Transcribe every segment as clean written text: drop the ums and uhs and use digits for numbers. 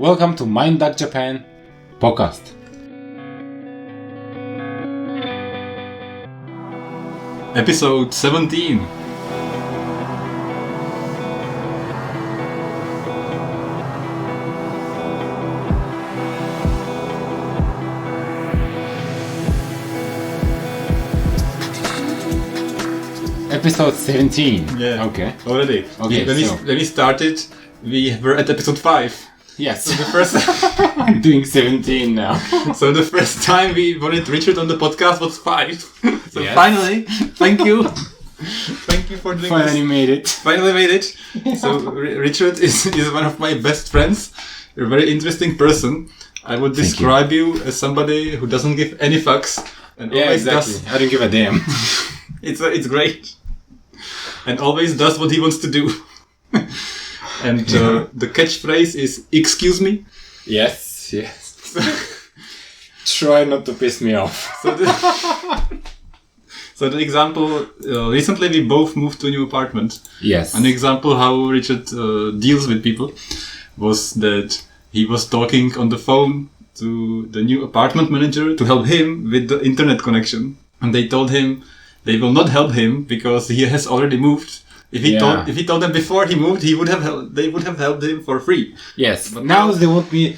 Welcome to Mind Duck Japan podcast. Episode 17. Episode 17. Yeah. Okay. Already. Okay. When we started, we were at episode 5. Yes. So the first I'm doing 17 now. So the first time we wanted Richard on the podcast was 5. So Yes. finally, thank you. Thank you for doing Finally this. made it. Finally made it. So Richard is one of my best friends. You're a very interesting person. I would describe you as somebody who doesn't give any fucks. And Yeah, always exactly. does. I don't give a damn. It's great. And always does what he wants to do. And the catchphrase is, excuse me. Yes. Try not to piss me off. So the example, recently we both moved to a new apartment. Yes. An example how Richard deals with people was that he was talking on the phone to the new apartment manager to help him with the internet connection. And they told him they will not help him because he has already moved. If he told them before he moved, they would have helped him for free. Yes, but now they want me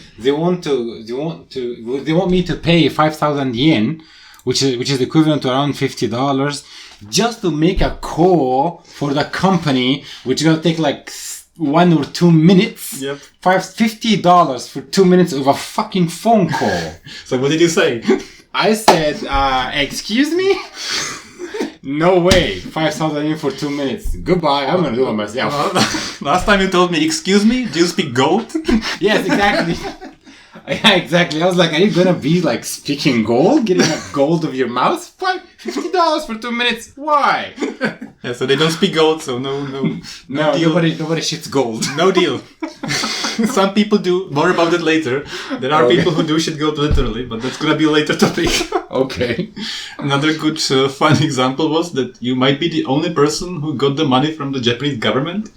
to pay 5,000 yen, which is equivalent to around $50, just to make a call for the company, which is gonna take like 1 or 2 minutes. Yep. $50 for 2 minutes of a fucking phone call. So what did you say? I said, excuse me? No way. 5,000 yen for 2 minutes. Goodbye. I'm gonna do it myself. Last time you told me, excuse me, do you speak gold? Yes, exactly. Yeah, exactly. I was like, are you gonna be like speaking gold? Getting a gold of your mouth? Why? $50 for 2 minutes? Why? Yeah, so they don't speak gold, so no deal. Nobody shits gold. No deal. Some people do. More about it later. There are people who do shit gold literally, but that's gonna be a later topic. Okay. Another good fun example was that you might be the only person who got the money from the Japanese government.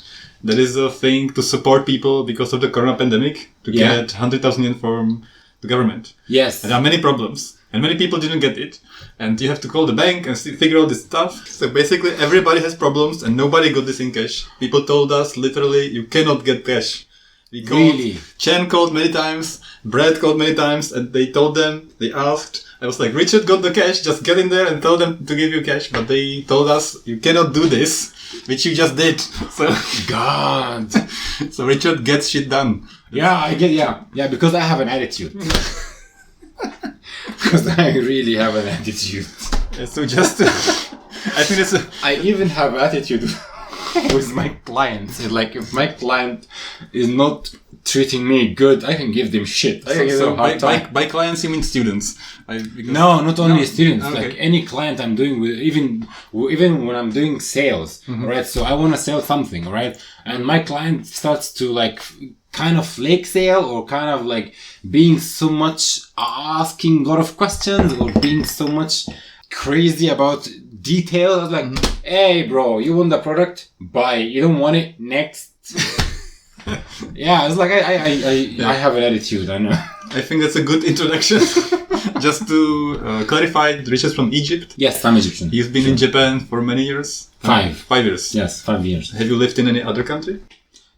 That is a thing to support people because of the corona pandemic, to get 100,000 yen from the government. Yes. And there are many problems. And many people didn't get it. And you have to call the bank and figure out this stuff. So basically everybody has problems and nobody got this in cash. People told us literally you cannot get cash. We called, Really? Chen called many times, Brad called many times, and they asked, I was like, Richard got the cash, just get in there and tell them to give you cash. But they told us, you cannot do this, which you just did. So, God. So Richard gets shit done. Yeah, because I have an attitude. Because I really have an attitude. Yeah, so just, I think that's I even have attitude with my clients. Like, if my client is not treating me good, I can give them shit. I can give them a hard time. By clients, you mean students? No, not only students. Okay. Like any client I'm doing with, even when I'm doing sales, right? So I want to sell something, right? And my client starts to like kind of flake sale or kind of like being so much asking a lot of questions or being so much crazy about details. Like, hey, bro, you want the product? Buy. You don't want it? Next. Yeah, it's like I have an attitude. I know. I think that's a good introduction. Just to clarify, Richard's from Egypt. Yes, I'm Egyptian. He's been in Japan for many years. 5. 5 years. Yes, 5 years. Have you lived in any other country?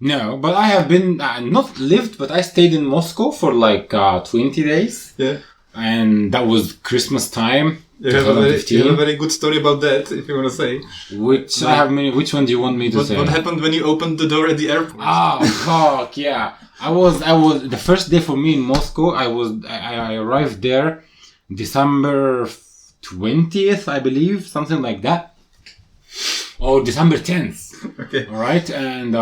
No, but I have been, not lived, but I stayed in Moscow for like 20 days. Yeah. And that was Christmas time. You have a very good story about that, if you want to say. Which one do you want me to say? What happened when you opened the door at the airport? Oh, fuck, yeah. I was, the first day for me in Moscow, I arrived there December 20th, I believe, something like that. Or December 10th. Okay. Alright, and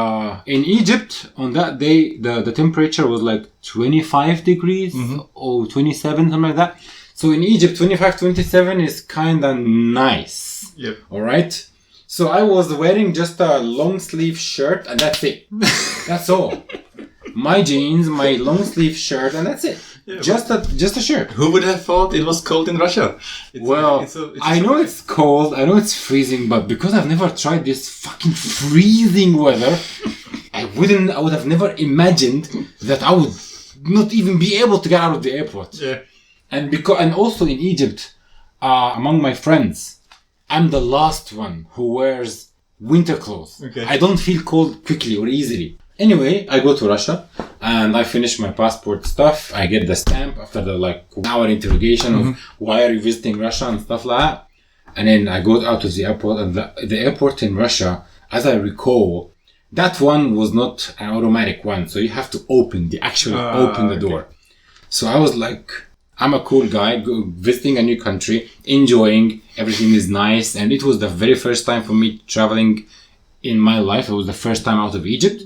in Egypt, on that day, the temperature was like 25 degrees or 27, something like that. So in Egypt, 25, 27 is kinda nice. Yep. Alright? So I was wearing just a long sleeve shirt and that's it. That's all. My jeans, my long sleeve shirt, and that's it. Yeah, just a shirt. Who would have thought it was cold in Russia? I know it's cold, I know it's freezing, but because I've never tried this fucking freezing weather, I would have never imagined that I would not even be able to get out of the airport. Yeah. And also in Egypt, among my friends, I'm the last one who wears winter clothes. Okay. I don't feel cold quickly or easily. Anyway, I go to Russia and I finish my passport stuff. I get the stamp after the like hour interrogation of why are you visiting Russia and stuff like that. And then I go out of the airport, and the airport in Russia, as I recall, that one was not an automatic one. So you have to open the door. So I was like, I'm a cool guy visiting a new country, enjoying, everything is nice. And it was the very first time for me traveling in my life. It was the first time out of Egypt.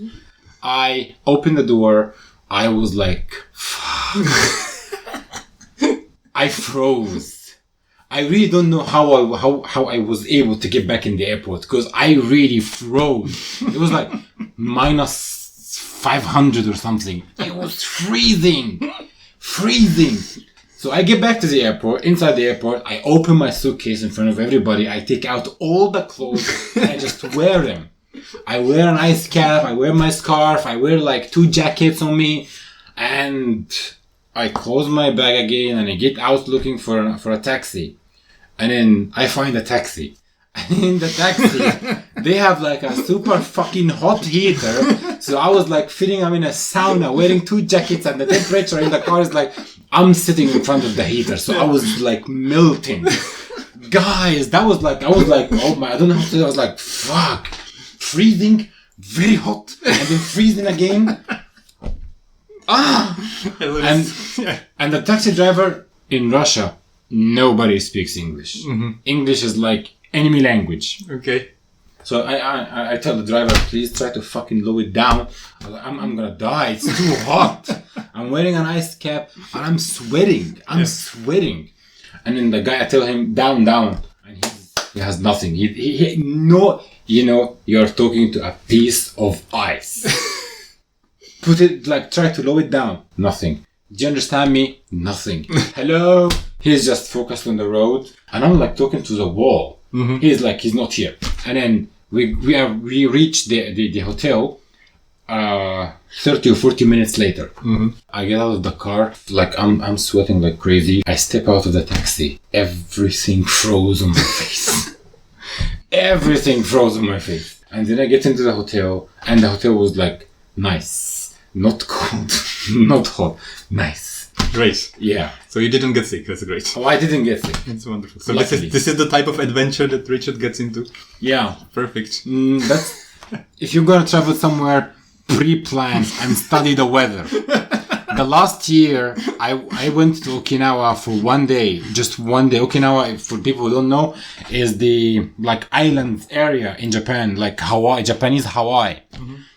I opened the door. I was like, fuck. I froze. I really don't know how I was able to get back in the airport because I really froze. It was like minus 500 or something. It was freezing. So I get back to the airport. Inside the airport, I open my suitcase in front of everybody. I take out all the clothes and I just wear them. I wear an ice cap, I wear my scarf, I wear like 2 jackets on me, and I close my bag again and I get out looking for a taxi. And then I find a taxi. And in the taxi, they have like a super fucking hot heater. So I was like feeling I'm in a sauna, wearing 2 jackets, and the temperature in the car is like, I'm sitting in front of the heater. So I was like melting. Guys, I was like, oh my, I don't know how to do it. I was like, fuck. Freezing, very hot, and then freezing again. And the taxi driver in Russia, nobody speaks English. English is like enemy language. Okay. So I tell the driver, please try to fucking lower it down. I'm gonna die. It's too hot. I'm wearing an ice cap and I'm sweating. Sweating. And then the guy, I tell him down, and he has nothing. You know, you're talking to a piece of ice. Put it, like, try to lower it down. Nothing. Do you understand me? Nothing. Hello? He's just focused on the road. And I'm, like, talking to the wall. He's like, he's not here. And then we reach the hotel 30 or 40 minutes later. I get out of the car. Like, I'm sweating like crazy. I step out of the taxi. Everything froze on my face. Everything froze on my face. And then I get into the hotel, and the hotel was like, nice. Not cold. Not hot. Nice. Great. Yeah. So you didn't get sick. That's great. Oh, I didn't get sick. It's wonderful. So this is the type of adventure that Richard gets into. Yeah. Perfect. That's if you're gonna travel somewhere, pre-plan and study the weather. The last year, I went to Okinawa for 1 day, just 1 day. Okinawa, for people who don't know, is the like island area in Japan, like Hawaii, Japanese Hawaii.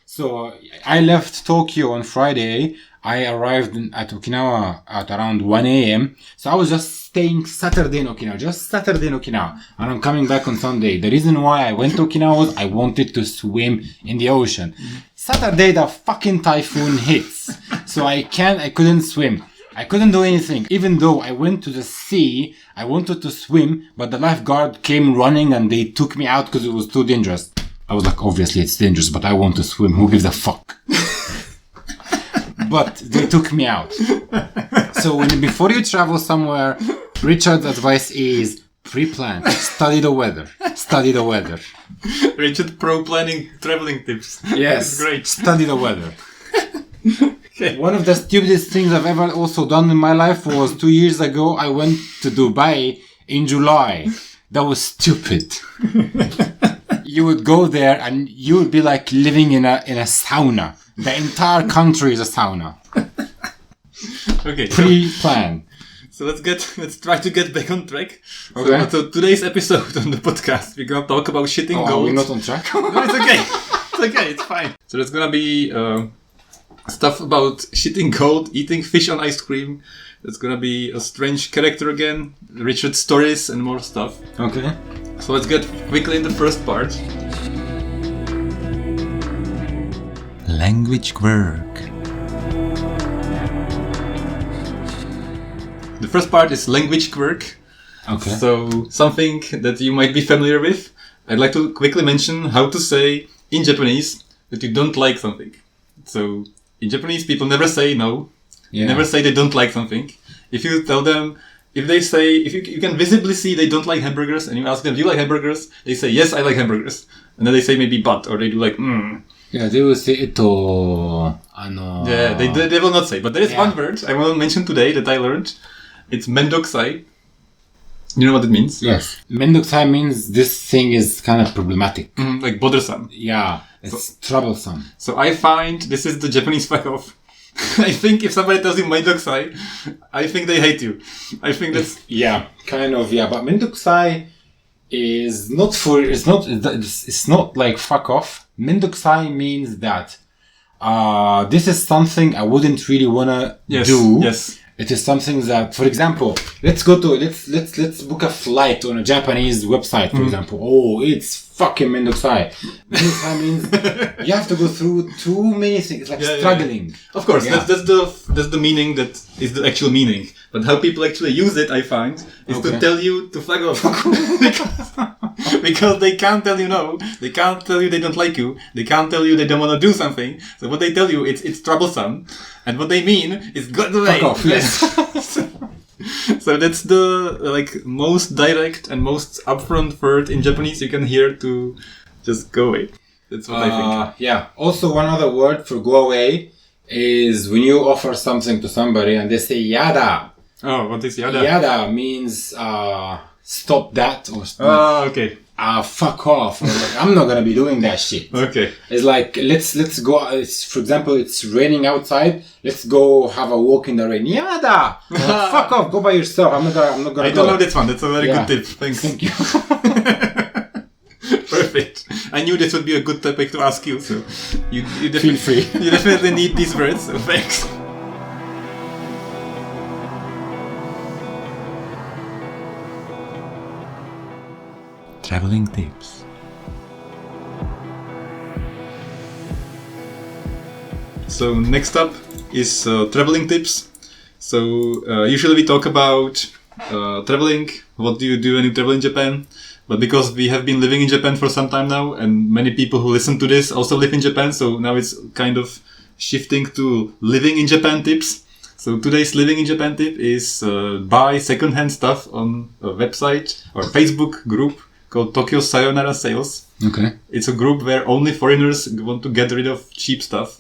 So I left Tokyo on Friday. I arrived at Okinawa at around 1 a.m. So I was just staying Saturday in Okinawa, and I'm coming back on Sunday. The reason why I went to Okinawa was I wanted to swim in the ocean. Saturday, the fucking typhoon hits. So I couldn't swim. I couldn't do anything. Even though I went to the sea, I wanted to swim, but the lifeguard came running and they took me out because it was too dangerous. I was like, obviously it's dangerous, but I want to swim. Who gives a fuck? But they took me out. So before you travel somewhere, Richard's advice is pre-plan. Study the weather. Richard, pro-planning traveling tips. Yes. Great. Study the weather. Okay. One of the stupidest things I've ever also done in my life was 2 years ago, I went to Dubai in July. That was stupid. You would go there and you would be like living in a sauna. The entire country is a sauna. Okay. Pre-plan. So let's try to get back on track. Okay. So today's episode on the podcast, we're gonna talk about shitting gold. We're not on track? No, it's okay. It's okay. It's fine. So there's gonna be stuff about shitting gold, eating fish on ice cream. There's gonna be a strange character again, Richard stories, and more stuff. Okay. So let's get quickly in the first part. Language quirk. The first part is language quirk. Okay. So something that you might be familiar with. I'd like to quickly mention how to say in Japanese that you don't like something. So in Japanese, people never say no. They never say they don't like something. If you tell them, if they say, if you can visibly see they don't like hamburgers, and you ask them, do you like hamburgers? They say, yes, I like hamburgers. And then they say maybe but, or they do like, Yeah, they will say Yeah, they will not say. But there is one word I want to mention today that I learned. It's Mendokusai. You know what it means? Yes. Mendokusai means this thing is kind of problematic. Like bothersome. Yeah, it's troublesome. So I find this is the Japanese fuck off. I think if somebody tells you Mendokusai, I think they hate you. I think that's... Yeah, kind of, yeah. But Mendokusai is not for... It's not like fuck off. Mendokusai means that this is something I wouldn't really want to do. Yes. It is something that, for example, let's book a flight on a Japanese website, for example. Oh, it's fucking Mendokusai. Mendokusai means you have to go through too many things. It's like struggling. Yeah. Of course, that's the meaning that is the actual meaning. But how people actually use it, I find, is to tell you to fuck off. Because they can't tell you no. They can't tell you they don't like you. They can't tell you they don't want to do something. So what they tell you, it's troublesome. And what they mean is go away. Fuck off, yes. So that's the most direct and most upfront word in Japanese you can hear to just go away. That's what I think. Yeah. Also, one other word for go away is when you offer something to somebody and they say yada. Oh, what is yada? Yada means stop that or okay. Fuck off. Or like, I'm not gonna be doing that shit. Okay. It's like let's go. For example, it's raining outside. Let's go have a walk in the rain. Yada. Fuck off. Go by yourself. I'm not gonna. I don't know this one. That's a very good tip. Thanks. Thank you. Perfect. I knew this would be a good topic to ask you. So you feel free. You definitely need these words. So thanks. Traveling tips. So next up is traveling tips. So usually we talk about traveling. What do you do when you travel in Japan? But because we have been living in Japan for some time now, and many people who listen to this also live in Japan, so now it's kind of shifting to living in Japan tips. So today's living in Japan tip is buy secondhand stuff on a website or Facebook group called Tokyo Sayonara Sales. Okay. It's a group where only foreigners want to get rid of cheap stuff.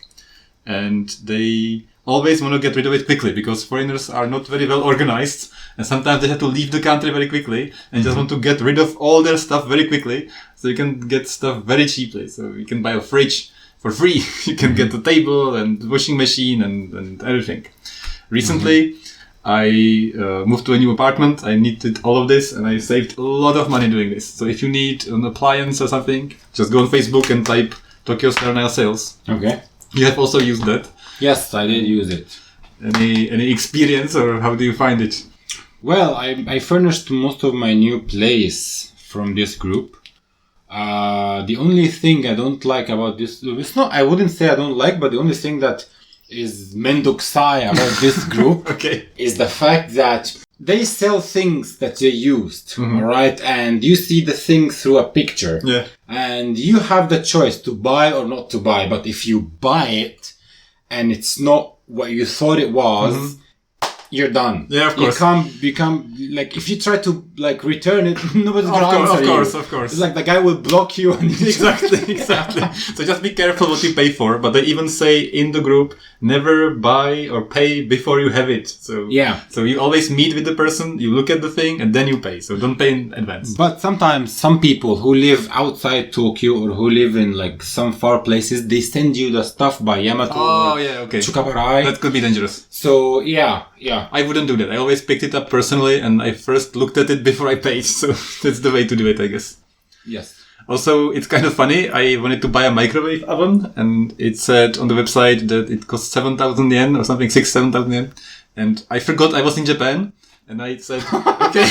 And they always want to get rid of it quickly because foreigners are not very well organized. And sometimes they have to leave the country very quickly and just want to get rid of all their stuff very quickly. So you can get stuff very cheaply. So you can buy a fridge for free. You can get a table and washing machine and everything. Recently, I moved to a new apartment. I needed all of this and I saved a lot of money doing this. So if you need an appliance or something, just go on Facebook and type Tokyo Sayonara Sales. Okay. You have also used that. Yes, I did use it. Any experience or how do you find it? Well, I furnished most of my new place from this group. The only thing I don't like about this, I wouldn't say I don't like, but the only thing that is Mendokusai about this group is the fact that they sell things that they used, alright? And you see the thing through a picture. Yeah. And you have the choice to buy or not to buy, but if you buy it and it's not what you thought it was, you're done. Yeah, of course. You can't become, like, if you try to, like, return it, nobody's gonna answer you. Of course. It's like the guy will block you. And Exactly. So just be careful what you pay for. But they even say in the group, never buy or pay before you have it. So So you always meet with the person, you look at the thing, and then you pay. So don't pay in advance. But sometimes some people who live outside Tokyo or who live in, like, some far places, they send you the stuff by Yamato or Chukabarai. That could be dangerous. So, yeah. I wouldn't do that. I always picked it up personally and I first looked at it before I paid. So that's the way to do it, I guess. Yes. Also, it's kind of funny. I wanted to buy a microwave oven and it said on the website that it cost 7,000 yen or something, 7,000 yen. And I forgot I was in Japan and I said, okay.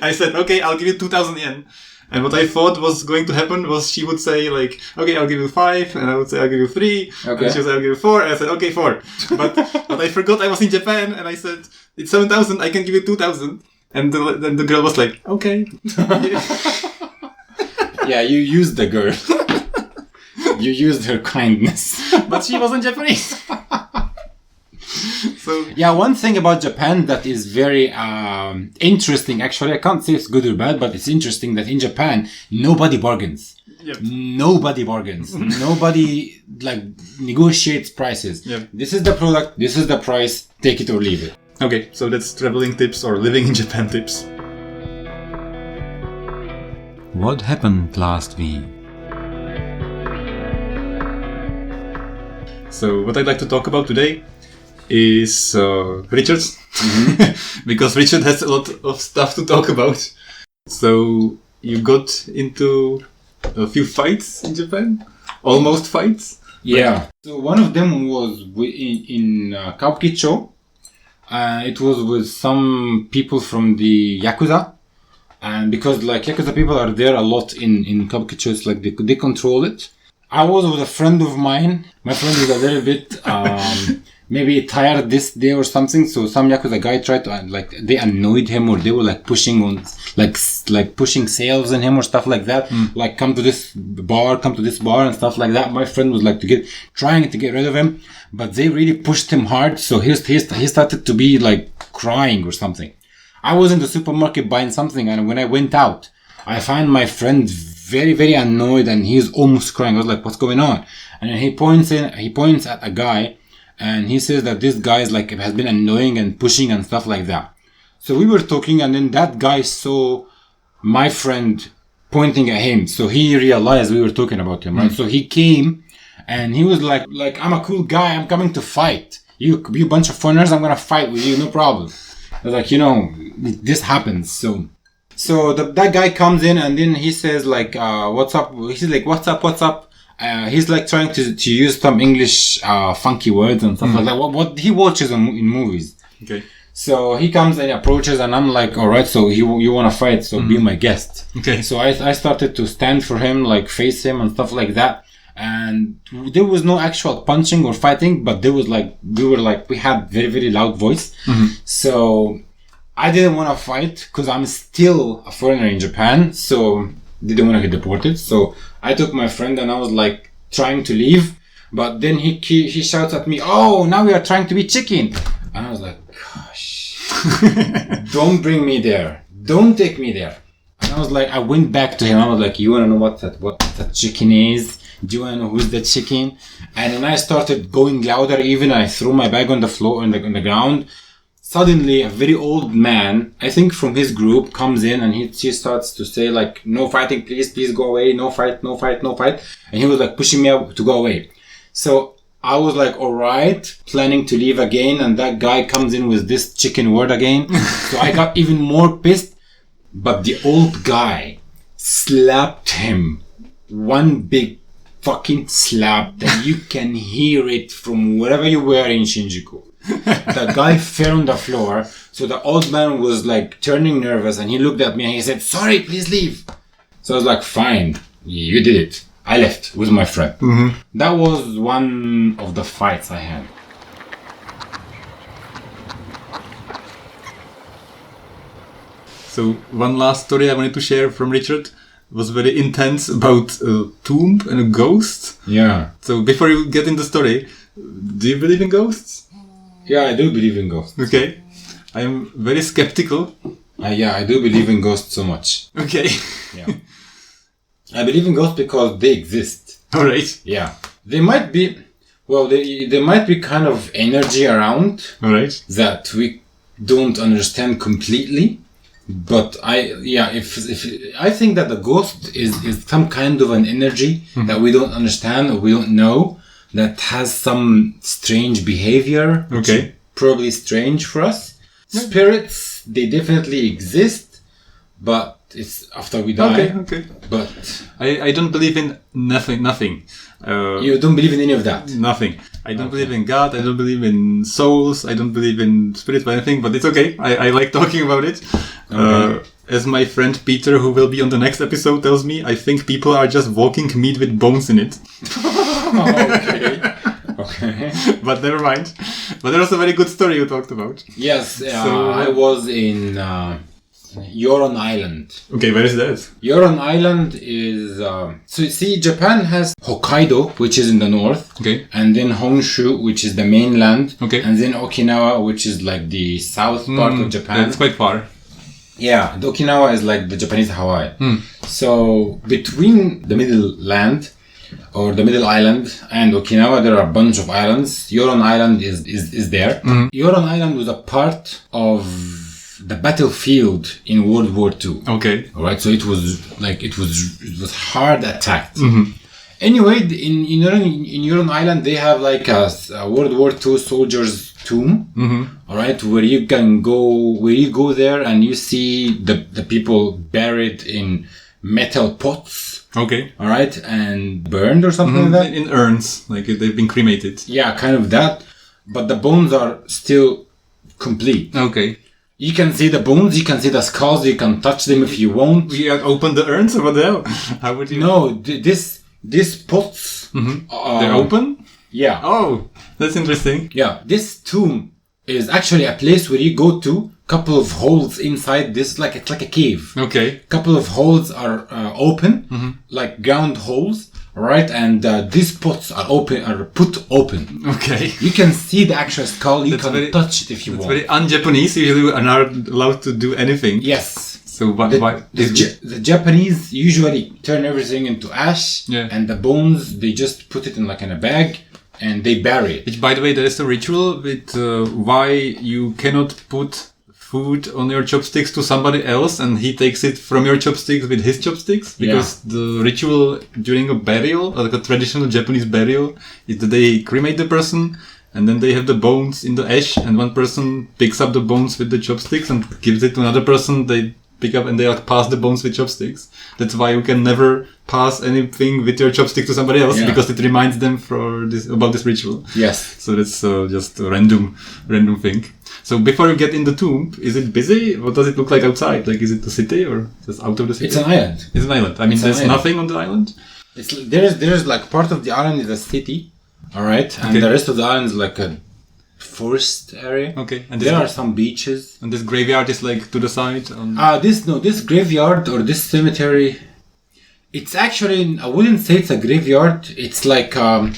I said, okay, I'll give you 2,000 yen. And what I thought was going to happen was she would say like, okay, I'll give you 5, and I would say I'll give you 3, and she would say I'll give you 4, and I said, okay, 4. But I forgot I was in Japan, and I said, it's 7,000, I can give you 2,000. And then the girl was like, okay. Yeah, you used the girl. You used her kindness. But she wasn't Japanese. So Yeah, one thing about Japan that is very interesting, actually, I can't say it's good or bad, but it's interesting that in Japan, nobody bargains. Yep. Nobody bargains. Nobody like negotiates prices. Yep. This is the product, this is the price, take it or leave it. okay, so that's traveling tips or living in Japan tips. What happened last week? So what I'd like to talk about today is Richard, because Richard has a lot of stuff to talk about. So you got into a few fights in Japan, almost fights. Yeah. So one of them was in Kabukicho. It was with some people from the yakuza, and because like yakuza people are there a lot in Kabukicho, it's like they control it. I was with a friend of mine. My friend was a little bit maybe tired this day or something. So some yakuza guy tried to they annoyed him, or they were like pushing on like pushing sales on him or stuff like that. Like come to this bar and stuff like that. My friend was like trying to get rid of him, but they really pushed him hard. So he started to be like crying or something. I was in the supermarket buying something, and when I went out, I find my friend very, very annoyed, and he's almost crying. I was like, what's going on? And then he points at a guy, and he says that this guy is like, has been annoying and pushing and stuff like that. So we were talking, and then that guy saw my friend pointing at him. So he realized we were talking about him, right? So he came, and he was like, I'm a cool guy. I'm coming to fight. You bunch of foreigners, I'm going to fight with you. No problem. I was like, this happens. So that guy comes in, and then he says like, what's up? He says like, what's up? He's like trying to use some English funky words and stuff like that. What he watches in movies. Okay. So he comes and approaches, and I'm like, all right, so you want to fight, so be my guest. Okay. So I started to stand for him, like face him and stuff like that. And there was no actual punching or fighting, but there was like, we had very, very loud voice. So I didn't want to fight because I'm still a foreigner in Japan, so didn't want to get deported. So I took my friend, and I was like trying to leave, but then he shouts at me, "Oh, now we are trying to be chicken," and I was like, "Gosh, don't bring me there, don't take me there." And I was like, I went back to him. I was like, "You want to know what that chicken is? Do you want to know who's the chicken?" And then I started going louder. Even I threw my bag on the floor on the ground. Suddenly, a very old man, I think from his group, comes in, and he starts to say like, "No fighting, please go away. No fight. And he was like pushing me up to go away. So I was like, all right, planning to leave again. And that guy comes in with this chicken word again. So I got even more pissed. But the old guy slapped him. One big fucking slap that you can hear it from wherever you were in Shinjuku. The guy fell on the floor, so the old man was like turning nervous, and he looked at me and he said, "Sorry, please leave." So I was like, "Fine, you did it." I left with my friend. That was one of the fights I had. So one last story I wanted to share from Richard was very intense about a tomb and a ghost. Yeah. So before you get in the story, do you believe in ghosts? Yeah, I do believe in ghosts. Okay. I am very skeptical. Yeah, I do believe in ghosts so much. Okay. Yeah. I believe in ghosts because they exist. Alright. Yeah. They might be, there might be kind of energy around. Alright. That we don't understand completely. But I think that the ghost is some kind of an energy that we don't understand or we don't know, that has some strange behavior. Okay. Probably strange for us. Spirits, they definitely exist, but it's after we die. Okay. But I don't believe in nothing. You don't believe in any of that? Nothing. I don't believe in God. I don't believe in souls. I don't believe in spirits or anything, but it's okay. I like talking about it. Okay. As my friend Peter, who will be on the next episode, tells me, I think people are just walking meat with bones in it. Okay. But never mind. But there was a very good story you talked about. Yes, I was in Yoron Island. Okay, where is that? Yoron Island is... so you see, Japan has Hokkaido, which is in the north. Okay. And then Honshu, which is the mainland. Okay. And then Okinawa, which is like the south part of Japan. That's quite far. Yeah, the Okinawa is like the Japanese Hawaii. So between the middle land or the middle island and Okinawa, there are a bunch of islands. Yoron Island is there. Yoron Island was a part of the battlefield in World War II. Okay. All right, so it was hard attacked. Anyway, in Yoron Island, they have like a World War II soldiers' tomb. All right, where you go there and you see the people buried in metal pots. Okay. All right, and burned or something like that. In urns, like they've been cremated. Yeah, kind of that. But the bones are still complete. Okay. You can see the bones, you can see the skulls, you can touch them if you want. You open the urns or what the hell? How would you? No, these pots. They're open? Yeah. Oh, that's interesting. Yeah. This tomb is actually a place where you go to. Couple of holes inside this, it's like a cave. Okay. Couple of holes are open, like ground holes. Right, and these pots are put open. Okay. You can see the actual skull. You can touch it if you want. It's very un-Japanese. Usually are not allowed to do anything. Yes. So why? The Japanese usually turn everything into ash, Yeah. and the bones they just put it in a bag and they bury it. Which, by the way, there is a ritual with why you cannot put food on your chopsticks to somebody else and he takes it from your chopsticks with his chopsticks, because the ritual during a burial, like a traditional Japanese burial, is that they cremate the person and then they have the bones in the ash and one person picks up the bones with the chopsticks and gives it to another person. They pick up and they pass the bones with chopsticks. That's why you can never pass anything with your chopstick to somebody else, because it reminds them about this ritual. Yes. So that's just a random thing. So before you get in the tomb, is it busy? What does it look like outside? Like, is it a city or just out of the city? It's an island. It's an island. I mean, there's nothing on the island? There's like part of the island is a city, alright? And the rest of the island is like a forest area. Okay. And there are some beaches. And this graveyard is like to the side? This graveyard or this cemetery, it's actually, I wouldn't say it's a graveyard. It's like a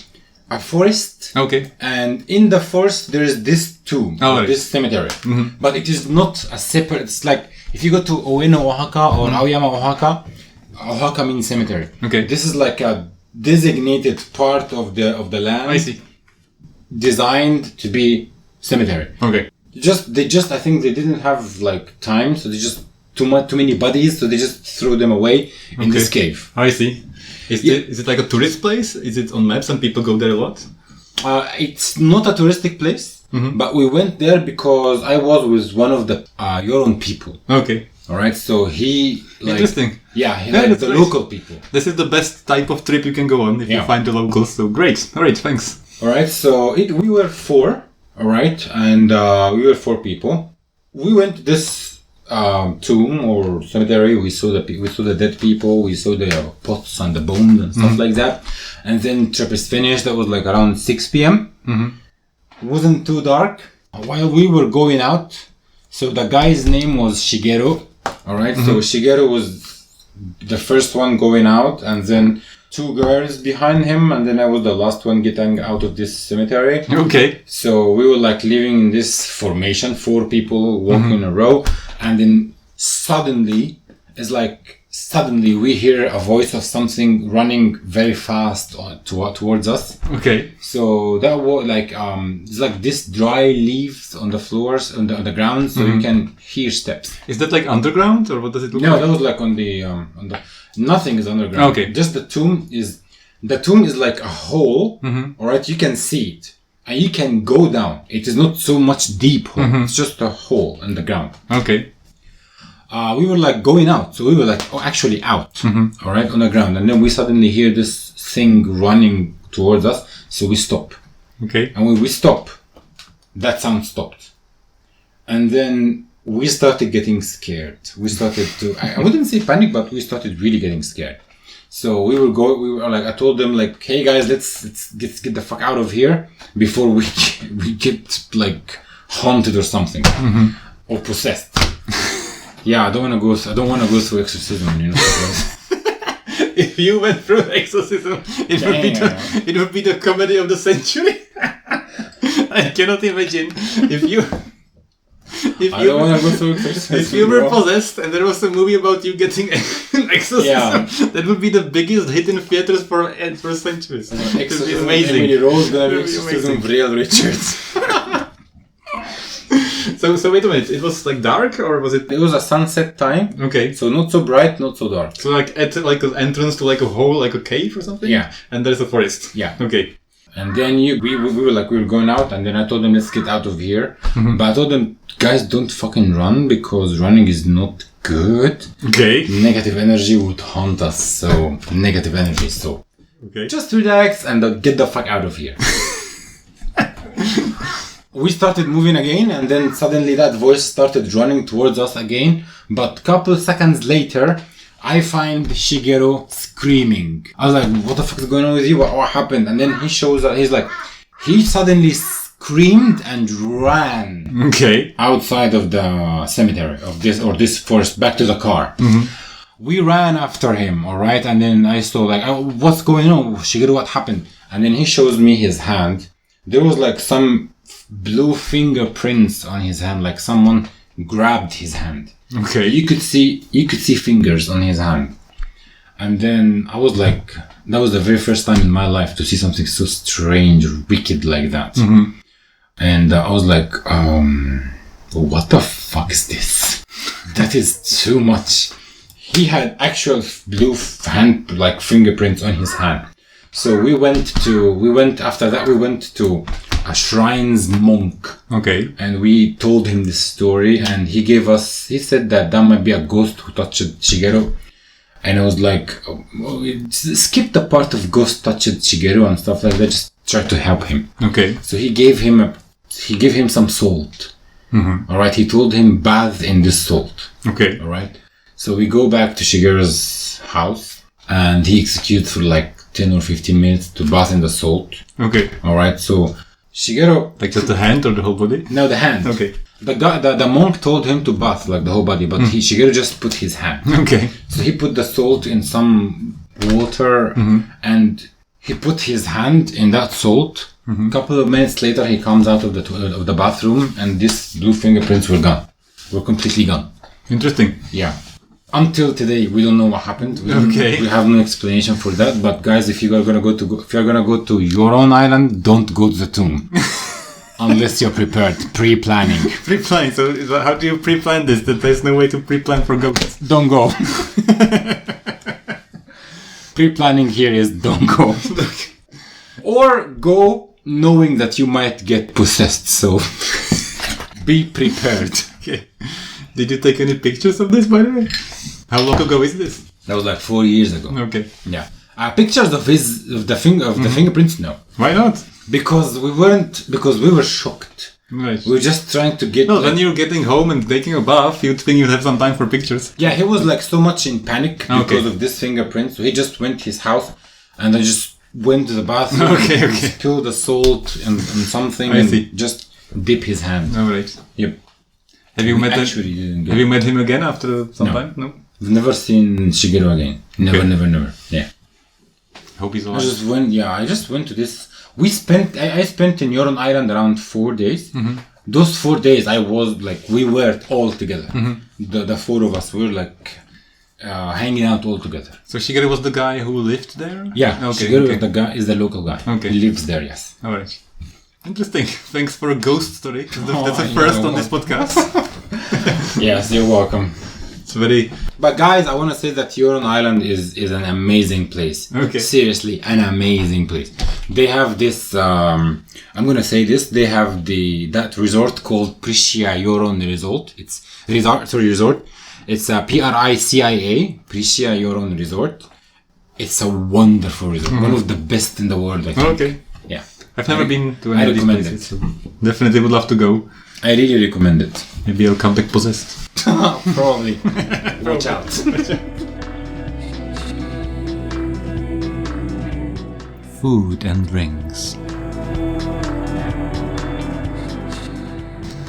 forest. Okay. And in the forest there is this tomb, this cemetery. But it is not a separate, it's like if you go to Ueno, Oaxaca or Aoyama, Oaxaca means cemetery. Okay. Like a designated part of the land. I see. Designed to be cemetery. Okay. I think they didn't have like time, so they just too many bodies, so they just threw them away in this cave. I see. Is it like a tourist place? Is it on maps and people go there a lot? It's not a touristic place, but we went there because I was with one of the Yoron people. Okay. Alright, so he... Interesting. Yeah, he likes the local people. This is the best type of trip you can go on if you find the locals, so great. Alright, thanks. Alright, so we were 4, alright, and we were 4 people. We went to this tomb or cemetery. We saw the dead people. We saw the pots and the bones and stuff like that. And then trip is finished. That was like around 6 p.m. It wasn't too dark. While we were going out, so the guy's name was Shigeru. All right, so Shigeru was the first one going out, and then 2 girls behind him, and then I was the last one getting out of this cemetery. Okay. So we were like living in this formation, 4 people walking in a row. And then suddenly we hear a voice of something running very fast towards us. Okay. So that was like it's like this dry leaves on the floors on the ground, so you can hear steps. Is that like underground or what does it look like? No, that was like on the nothing is underground. Okay. Just the tomb is like a hole. All right, you can see it. And you can go down. It is not so much deep hole. It's just a hole in the ground. Okay. We were like going out. So we were like actually out. All right, on the ground. And then we suddenly hear this thing running towards us. So we stop. Okay. And when we stop, that sound stopped. And then we started getting scared. We started to, I wouldn't say panic, but we started really getting scared. So we were like, I told them like, hey guys, let's get the fuck out of here before we get like haunted or something or possessed. Yeah, I don't want to go through exorcism, you know. If you went through exorcism, it would be the comedy of the century. I cannot imagine if you don't want to go through exorcism. If you were possessed and there was a movie about you getting an exorcism, that would be the biggest hit in theaters for centuries. It would be amazing. Emily Rose gonna be exorcism of Real Richards. So wait a minute, it was like dark or was it? It was a sunset time. Okay. So not so bright, not so dark. So like at like an entrance to like a hole, like a cave or something? Yeah. And there's a forest. Yeah. Okay. And then we were going out, and then I told them, let's get out of here. Mm-hmm. But I told them, guys, don't fucking run, because running is not good. Okay. Negative energy would haunt us, so negative energy, so okay. Just relax and get the fuck out of here. We started moving again, and then suddenly that voice started running towards us again. But couple seconds later, I find Shigeru screaming. I was like, what the fuck is going on with you? What happened? And then he shows up, he suddenly screamed and ran outside of the cemetery of this forest back to the car. Mm-hmm. We ran after him, alright? And then I saw like, oh, what's going on? Shigeru, what happened? And then he shows me his hand. There was like some blue fingerprints on his hand, like someone grabbed his hand. Okay. You could see fingers on his hand. And then I was like, that was the very first time in my life to see something so strange or wicked like that. Mm-hmm. And I was like, what the fuck is this? That is too much. He had actual blue hand, like fingerprints on his hand. So we went to a shrine's monk. Okay. And we told him this story, and he said that might be a ghost who touched Shigeru. And I was like, skip the part of ghost touched Shigeru and stuff like that, just try to help him. Okay. So he gave him some salt. Mm-hmm. Alright, he told him bath in this salt. Okay. Alright. So we go back to Shigeru's house, and he executes for like 10 or 15 minutes to bath in the salt. Okay. Alright, so Shigeru... Like just the hand or the whole body? No, the hand. Okay. The monk told him to bath like the whole body, but Shigeru just put his hand. Okay. So he put the salt in some water, and he put his hand in that salt. A couple of minutes later, he comes out of the bathroom, and these blue fingerprints were gone. Were completely gone. Interesting. Yeah. Until today, we don't know what happened. We have no explanation for that. But guys, if you're gonna go to your own island, don't go to the tomb unless you're prepared. Pre-planning. Pre-planning. So how do you pre-plan this? That there's no way to pre-plan for ghosts. Don't go. Pre-planning here is don't go. Or go knowing that you might get possessed. So be prepared. Okay. Did you take any pictures of this, by the way? How long ago is this? That was like 4 years ago. Okay. Yeah. Pictures of the fingerprints, no. Why not? Because we were shocked. Right. We were just trying to get... No, when you're getting home and taking a bath, you'd think you'd have some time for pictures. Yeah, he was like so much in panic because of this fingerprint. So he just went to his house and then just went to the bathroom and spilled the salt and something just dip his hand. Alright. Yep. Have you met him again after some time? No? I've never seen Shigeru again. Never. Yeah. Hope he's alive. I just went to this. I spent in Yoron Island around 4 days. Mm-hmm. Those 4 days we were all together. Mm-hmm. The four of us were like hanging out all together. So Shigeru was the guy who lived there? Yeah. Shigeru is the local guy. Okay. He lives there, yes. Alright. Interesting. Thanks for a ghost story. That's a first on this podcast. Yes, you're welcome. It's very... But guys, I want to say that Yoron Island is an amazing place. Okay. Seriously, an amazing place. They have this, I'm going to say this, they have that resort called Pricia Yoron Resort. It's resort. It's a PRICIA, Pricia Yoron Resort. It's a wonderful resort. One of the best in the world, I think. Okay. Yeah. I've never been to any of these places. So definitely would love to go. I really recommend it. Maybe I'll come back possessed. Probably. Watch out. Food and drinks.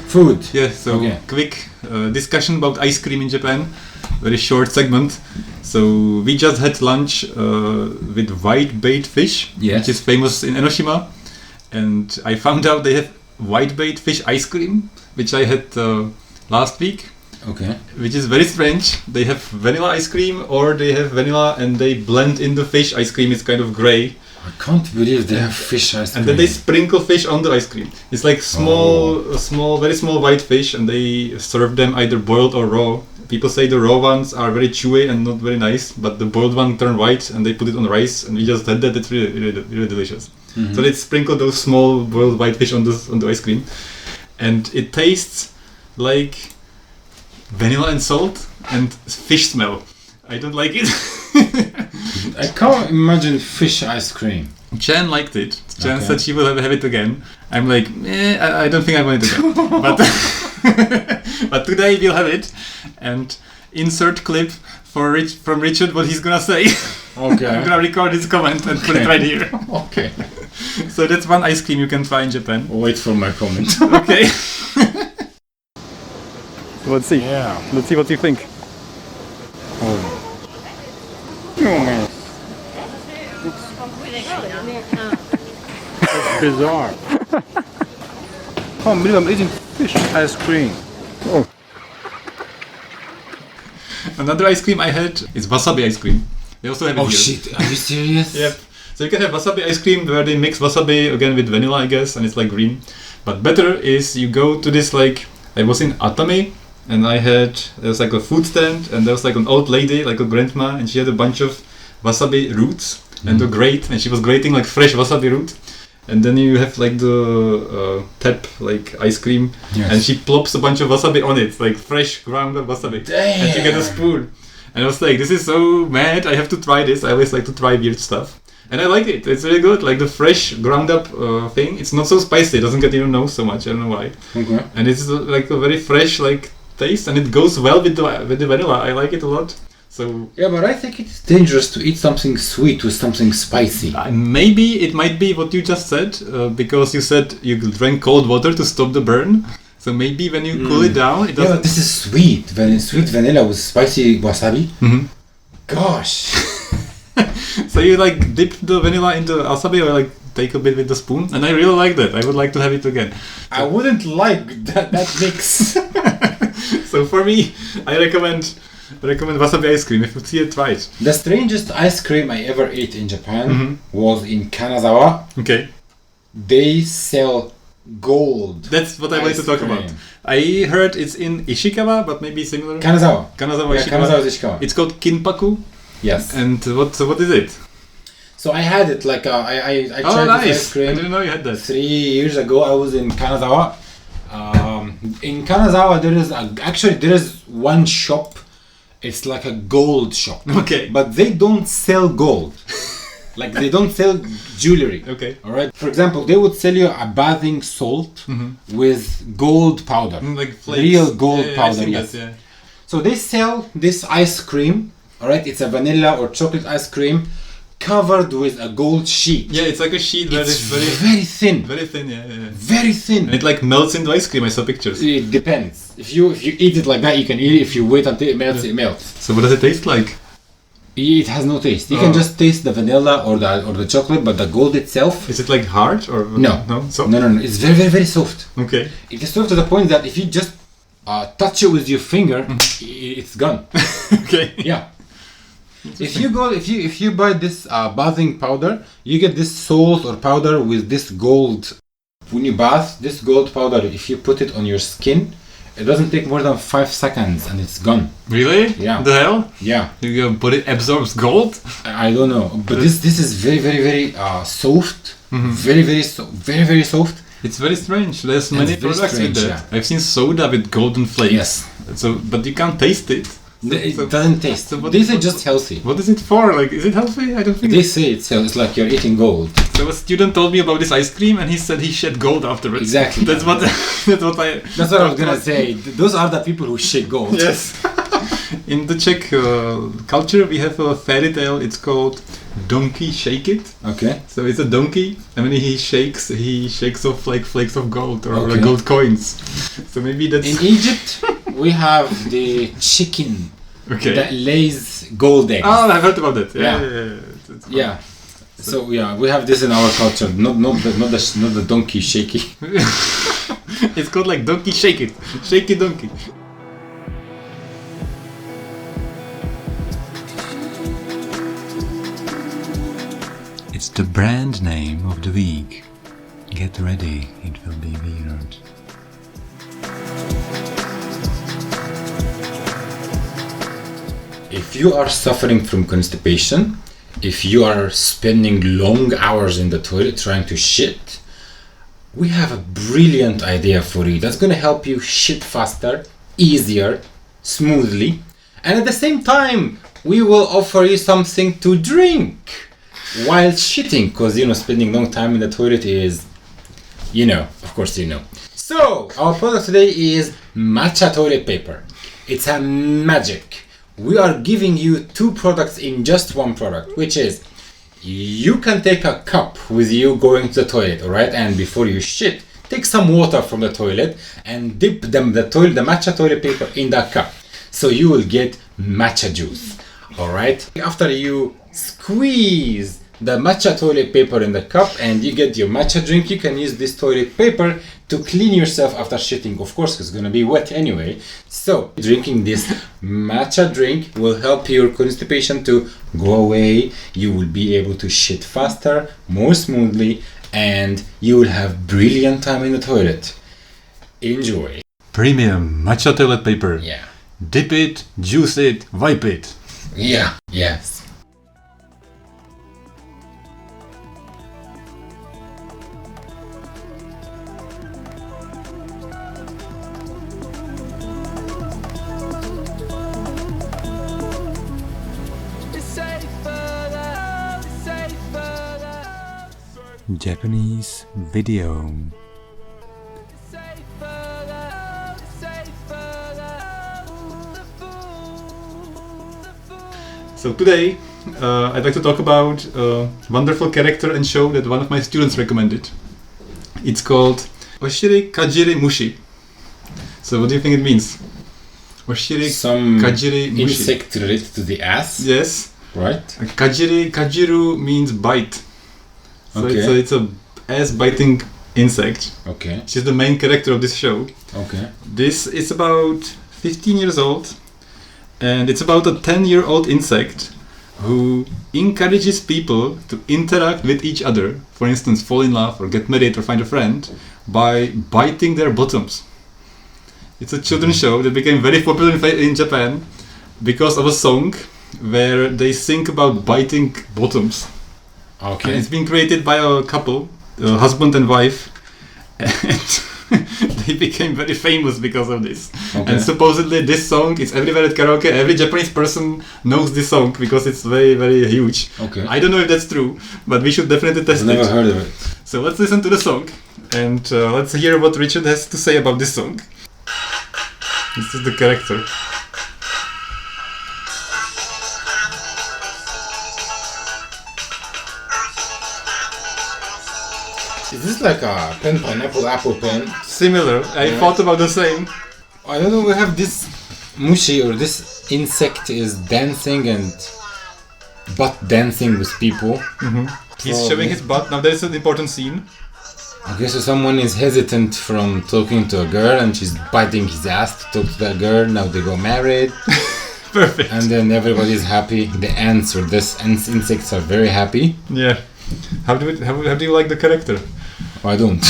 Food. Yeah, so Okay. quick discussion about ice cream in Japan. Very short segment. So we just had lunch with white-bait fish, Yes. which is famous in Enoshima. And I found out they have white-bait fish ice cream, which I had last week, Okay. which is very strange. They have vanilla ice cream, or they have vanilla and they blend in the fish ice cream. It's kind of gray. I can't believe they have fish ice cream. And then they sprinkle fish on the ice cream. It's like very small white fish, and they serve them either boiled or raw. People say the raw ones are very chewy and not very nice, but the boiled one turn white, and they put it on rice, and we just had that. It's really delicious. Mm-hmm. So they sprinkle those small boiled white fish on the ice cream, and it tastes like vanilla and salt and fish smell. I don't like it. I can't imagine fish ice cream. Jan liked it. Jan Okay. said she will have it again. I'm like, I don't think I want it again. but but today we'll have it. And insert clip from Richard what he's gonna say. Okay. I'm gonna record his comment and put it right here. Okay. So that's one ice cream you can try in Japan. Wait for my comment. Okay. Let's see. Yeah. Let's see what you think. Oh man. It's bizarre. Can't believe I'm eating fish ice cream. Oh. Another ice cream I had is wasabi ice cream. They also have it Oh here. shit, are you serious? Yep. So you can have wasabi ice cream where they mix wasabi again with vanilla, I guess, and it's like green. But better is you go to this, like, I was in Atami, and there was like a food stand, and there was like an old lady, like a grandma, and she had a bunch of wasabi roots and a grate, and she was grating like fresh wasabi root. And then you have like the tap, like ice cream, Yes. and she plops a bunch of wasabi on it, like fresh ground up wasabi. Damn. And you get a spoon. And I was like, this is so mad, I have to try this. I always like to try weird stuff. And I like it, it's really good, like the fresh ground up thing. It's not so spicy, it doesn't get your nose so much, I don't know why. Okay. And it's like a very fresh like taste, and it goes well with the vanilla. I like it a lot. So Yeah, but I think it's dangerous to eat something sweet with something spicy. maybe it might be what you just said, because you said you drank cold water to stop the burn. So maybe when you cool it down, it Yeah, doesn't. but this is sweet. Sweet vanilla with spicy wasabi. Mhm. Gosh. So you like dip the vanilla into wasabi, or like take a bit with the spoon, and I really like that. I would like to have it again. I wouldn't like that mix. So for me, I recommend wasabi ice cream. If you see it, try it. The strangest ice cream I ever ate in Japan Mhm. was in Kanazawa. Okay, They sell gold. that's what I wanted to ice talk cream. about. I heard it's in Ishikawa, but maybe similar. Kanazawa. Kanazawa, Yeah, Ishikawa. Kanazawa is Ishikawa. It's called kinpaku. Yes. And what is it? So I had it like I Oh, tried this nice! ice I cream didn't know you had that. 3 years ago. I was in Kanazawa. In Kanazawa there is one shop. It's like a gold shop. Okay. But they don't sell gold. Like they don't sell jewelry. Okay. All right. For example, they would sell you a bathing salt with gold powder. Like flakes. Real gold I've powder. seen Yes. that, yeah. So they sell this ice cream. All right. It's a vanilla or chocolate ice cream covered with a gold sheet. Yeah, it's like a sheet that It's is very, very thin. very thin. Yeah, yeah. Very thin. And it like melts into ice cream. I saw pictures. It depends. If you eat it like that, you can eat it. If you wait until it melts, it melts. So what does it taste like? It has no taste. You can just taste the vanilla or the chocolate, but the gold itself. Is it like hard or No. No. So No. It's very, very, very soft. okay. It is soft to the point that if you just touch it with your finger, it's gone. Okay. Yeah. If you buy this bathing powder, you get this salt or powder with this gold. When you bath, this gold powder, if you put it on your skin, it doesn't take more than 5 seconds and it's gone. Really? Yeah. The hell? Yeah. You but it absorbs gold? I don't know, but this is very, very, very soft. Very, very, very, very soft. It's very strange. There's many very products strange, with that. I've seen soda with golden flakes. Yes. So, but you can't taste it. It So- doesn't taste. so what- They say just healthy. What is it for? Like, is it healthy? I don't think. They say it's like you're eating gold. So a student told me about this ice cream, and he said he shed gold afterwards. Exactly. That's what. That's what I. That's what I was gonna say. Those are the people who shake gold. Yes. In the Czech culture, we have a fairy tale. It's called Donkey Shake It. Okay. So it's a donkey, and when he shakes off like flakes of gold or Okay. gold coins. So maybe that's In Egypt, we have the chicken okay. that lays gold eggs. Oh, I've heard about that. Yeah. It's fun. Yeah. So yeah, we have this in our culture. Not the donkey shaky. It's called like Donkey Shake It. Shaky donkey. It's the brand name of the week. Get ready, it will be weird. If you are suffering from constipation, if you are spending long hours in the toilet trying to shit, we have a brilliant idea for you that's going to help you shit faster, easier, smoothly, and at the same time, we will offer you something to drink while shitting, because spending long time in the toilet is, of course you know. So, our product today is matcha toilet paper. It's a magic. We are giving you 2 products in just one product, which is you can take a cup with you going to the toilet, alright? And before you shit, take some water from the toilet and dip the matcha toilet paper in that cup. So you will get matcha juice, alright? After you squeeze the matcha toilet paper in the cup and you get your matcha drink, you can use this toilet paper to clean yourself after shitting, of course, 'cause it's gonna be wet anyway. So drinking this matcha drink will help your constipation to go away. You will be able to shit faster, more smoothly, and you will have brilliant time in the toilet. Enjoy. Premium matcha toilet paper. Yeah. Dip it, juice it, wipe it. Yeah. Yes. Japanese video. So today, I'd like to talk about a wonderful character and show that one of my students recommended. It's called Oshiri Kajiri Mushi. So what do you think it means? Oshiri Some Kajiri Mushi. insect related to the ass, Yes. right? Kajiru means bite. So Okay. it's a ass-biting insect. Okay. She's the main character of this show. Okay. This is about 15 years old, and it's about a 10-year-old insect who encourages people to interact with each other, for instance, fall in love or get married or find a friend, by biting their bottoms. It's a children's show that became very popular in Japan because of a song where they sing about biting bottoms. And Okay. it's been created by a couple, a husband and wife, and they became very famous because of this. Okay. And supposedly this song is everywhere at karaoke. Every Japanese person knows this song because it's very, very huge. Okay. I don't know if that's true, but we should definitely test I've never it. heard of it. So let's listen to the song, and let's hear what Richard has to say about this song. This is the character. Is this like a pen, pineapple, apple pen? Similar. I Yeah. thought about the same. I don't know, we have this mushi or this insect is dancing and butt dancing with people. He's Probably. showing his butt. Now there's an important scene. Okay, so someone is hesitant from talking to a girl and she's biting his ass to talk to that girl. Now they go married Perfect. and then everybody's happy. The ants or this insects are very happy. Yeah. How do you like the character? I don't.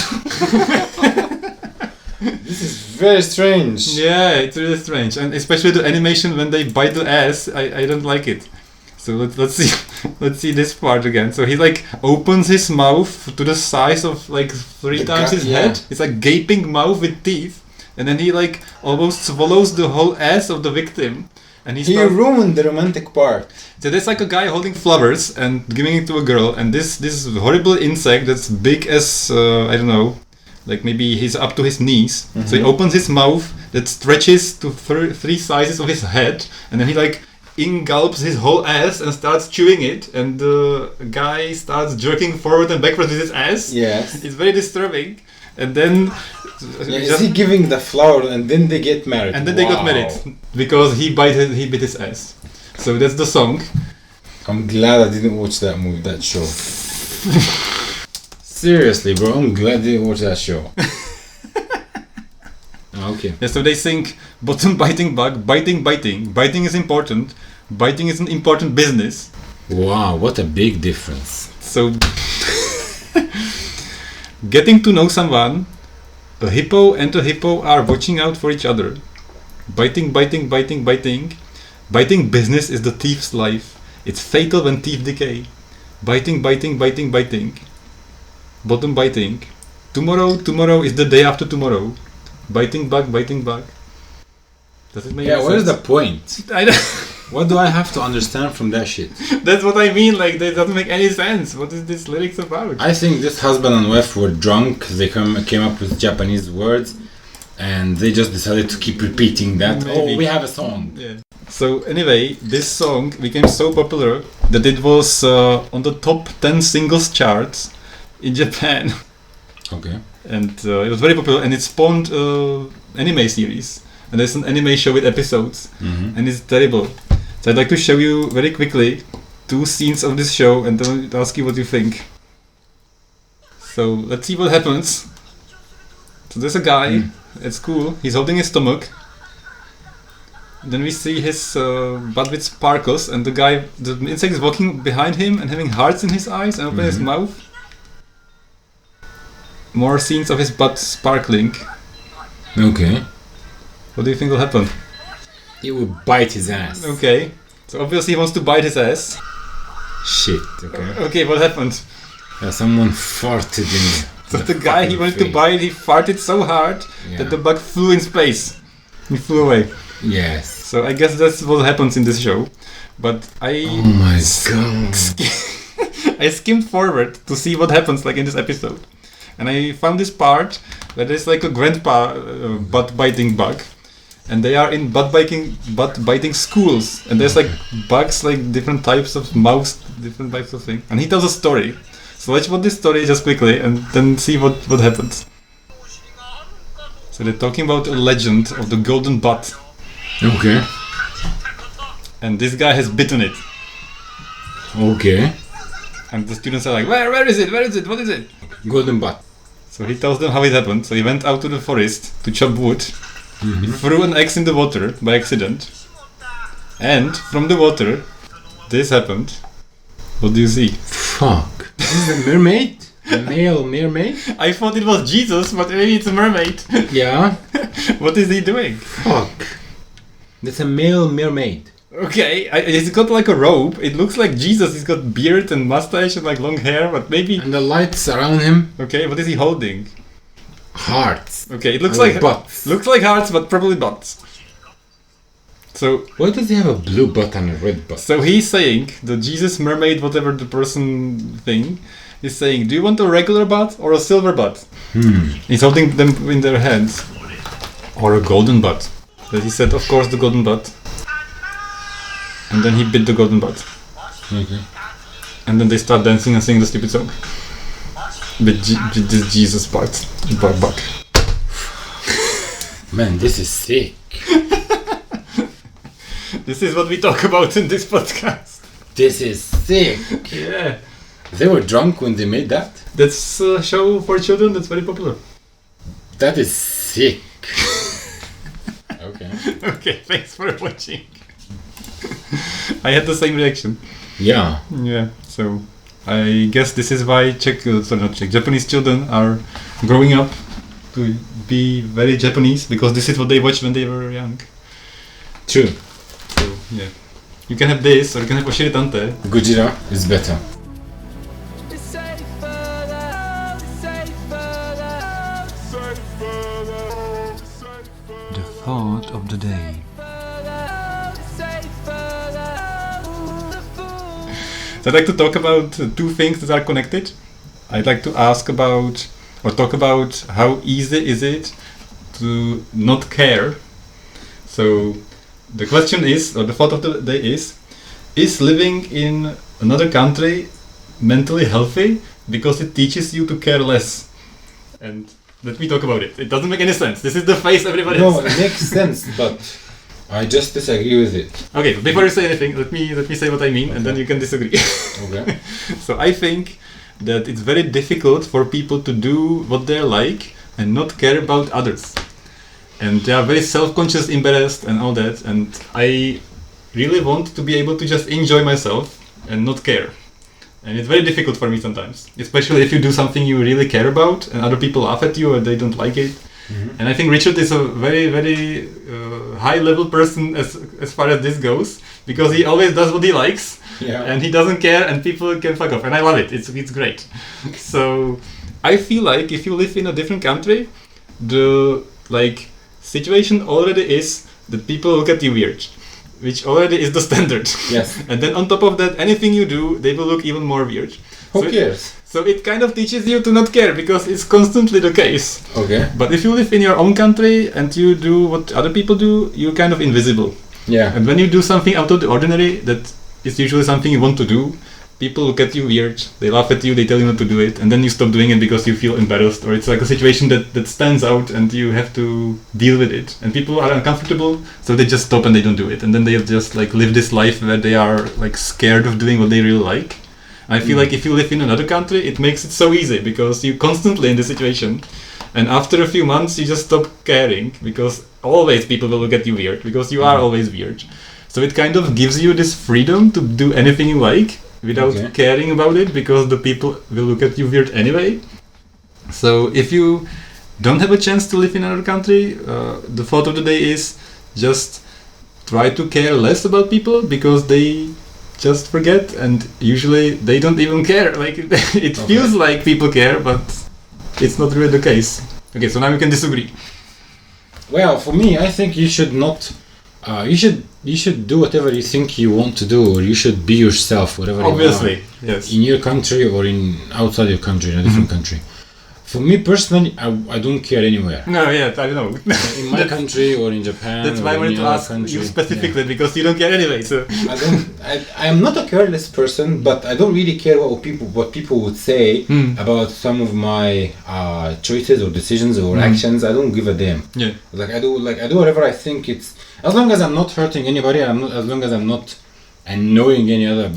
This is very strange. Yeah, it's really strange, and especially the animation when they bite the ass. I don't like it. So let's see let's see this part again. So he like opens his mouth to the size of like 3 times his yeah. head. It's like gaping mouth with teeth, and then he like almost swallows the whole ass of the victim. And he He starts. ruined the romantic part. So there's like a guy holding flowers and giving it to a girl, and this horrible insect that's big as I don't know, like maybe he's up to his knees. So he opens his mouth that stretches to three sizes of his head, and then he like engulfs his whole ass and starts chewing it, and the guy starts jerking forward and backwards with his ass. Yes. It's very disturbing. And then is he giving the flower and then they get married? And then they got married because he bit his ass. So that's the song. I'm glad I didn't watch that show. Seriously, bro, I'm glad I didn't watch that show. Okay. Yeah, so they sing bottom biting bug, biting. Biting is important. Biting is an important business. Wow, what a big difference. So, getting to know someone, a hippo and a hippo are watching out for each other. Biting. Biting business is the thief's life. It's fatal when teeth decay. Biting. Bottom biting. Tomorrow is the day after tomorrow. Biting bug. Does it make sense? What is the point? I don't What do I have to understand from that shit? That's what I mean, like, it doesn't make any sense. What is this lyrics about? I think this husband and wife were drunk. They came up with Japanese words, and they just decided to keep repeating that. Maybe. Oh, we have a song. Yeah. So anyway, this song became so popular that it was on the top 10 singles charts in Japan. Okay. And it was very popular, and it spawned anime series. And there's an anime show with episodes, and it's terrible. So I'd like to show you very quickly 2 scenes of this show and then ask you what you think. So let's see what happens. So there's a guy at school, he's holding his stomach. Then we see his butt with sparkles, and the insect is walking behind him and having hearts in his eyes and open his mouth. More scenes of his butt sparkling. Okay. What do you think will happen? He will bite his ass. Okay. So obviously he wants to bite his ass. Shit. Okay. Okay, what happened? Someone farted in. So the guy he wanted to bite, he farted so hard that the bug flew in space. He flew away. Yes. So I guess that's what happens in this show. But Oh my god. I skimmed forward to see what happens like in this episode. And I found this part where there's like a grandpa butt biting bug. And they are in butt biting schools. And there's like bugs, like different types of mouths, different types of things. And he tells a story. So let's watch this story just quickly and then see what happens. So they're talking about a legend of the golden butt. Okay. And this guy has bitten it. Okay. And the students are like, where is it? Where is it? What is it? Golden butt. So he tells them how it happened. So he went out to the forest to chop wood. He threw an axe in the water by accident. And from the water, this happened. What do you see? Fuck. This is a mermaid? A male mermaid? I thought it was Jesus, but maybe it's a mermaid. Yeah. What is he doing? Fuck. That's a male mermaid. Okay, he's got like a robe. It looks like Jesus. He's got beard and mustache and like long hair, but maybe... And the lights around him? Okay, what is he holding? Hearts. Okay, it looks like butts. Looks like hearts, but probably butts. So why does he have a blue butt and a red butt? So he's saying, the Jesus mermaid, whatever the person thing, is saying, do you want a regular butt or a silver butt? He's holding them in their hands. Or a golden butt. But he said, of course, the golden butt. And then he bit the golden butt. Okay. And then they start dancing and singing the stupid song. With this Jesus butt. Buck. Man, this is sick. This is what we talk about in this podcast. This is sick. Yeah. They were drunk when they made that? That's a show for children that's very popular. That is sick. Okay. Okay, thanks for watching. I had the same reaction. Yeah. Yeah, so I guess this is why Japanese children are growing up to be very Japanese, because this is what they watched when they were young. True. So, yeah. You can have this, or you can have Oshiritante. Gojira is better. The thought of the day. So I'd like to talk about 2 things that are connected. I'd like to ask about, or talk about, how easy is it to not care. So the question is, or the thought of the day is living in another country mentally healthy because it teaches you to care less? And let me talk about it. It doesn't make any sense. This is the face everybody has. No, it makes sense, but I just disagree with it. Okay, before you say anything, let me say what I mean, and then you can disagree. Okay. So I think that it's very difficult for people to do what they like and not care about others. And they are very self-conscious, embarrassed and all that. And I really want to be able to just enjoy myself and not care. And it's very difficult for me sometimes, especially if you do something you really care about and other people laugh at you or they don't like it. Mm-hmm. And I think Richard is a very, very high-level person as far as this goes, because he always does what he likes, and he doesn't care, and people can fuck off. And I love it. It's great. So I feel like if you live in a different country, the situation already is that people look at you weird, which already is the standard. Yes. And then on top of that, anything you do, they will look even more weird. Who cares? So it kind of teaches you to not care because it's constantly the case. Okay. But if you live in your own country and you do what other people do, you're kind of invisible. Yeah. And when you do something out of the ordinary, that is usually something you want to do, people look at you weird, they laugh at you, they tell you not to do it, and then you stop doing it because you feel embarrassed, or it's like a situation that stands out and you have to deal with it. And people are uncomfortable, so they just stop and they don't do it. And then they have just live this life where they are scared of doing what they really like. I feel like if you live in another country, it makes it so easy because you're constantly in this situation. And after a few months, you just stop caring because always people will look at you weird because you are always weird. So it kind of gives you this freedom to do anything you like without caring about it because the people will look at you weird anyway. So if you don't have a chance to live in another country, the thought of the day is just try to care less about people because they just forget, and usually they don't even care. It feels like people care, but it's not really the case. Okay, so now we can disagree. Well, for me, I think you should not. You should do whatever you think you want to do, or you should be yourself, whatever. Obviously, you yes. In your country or in outside your country, in a different country. For me personally, I don't care anywhere. No, yeah, I don't know. In my country or in Japan. That's why I wanted to ask you specifically, because you don't care anyway. So I'm not a careless person, but I don't really care what people would say about some of my choices or decisions or actions. I don't give a damn. Yeah. I do whatever I think it's, as long as I'm not hurting anybody. As long as I'm not annoying any other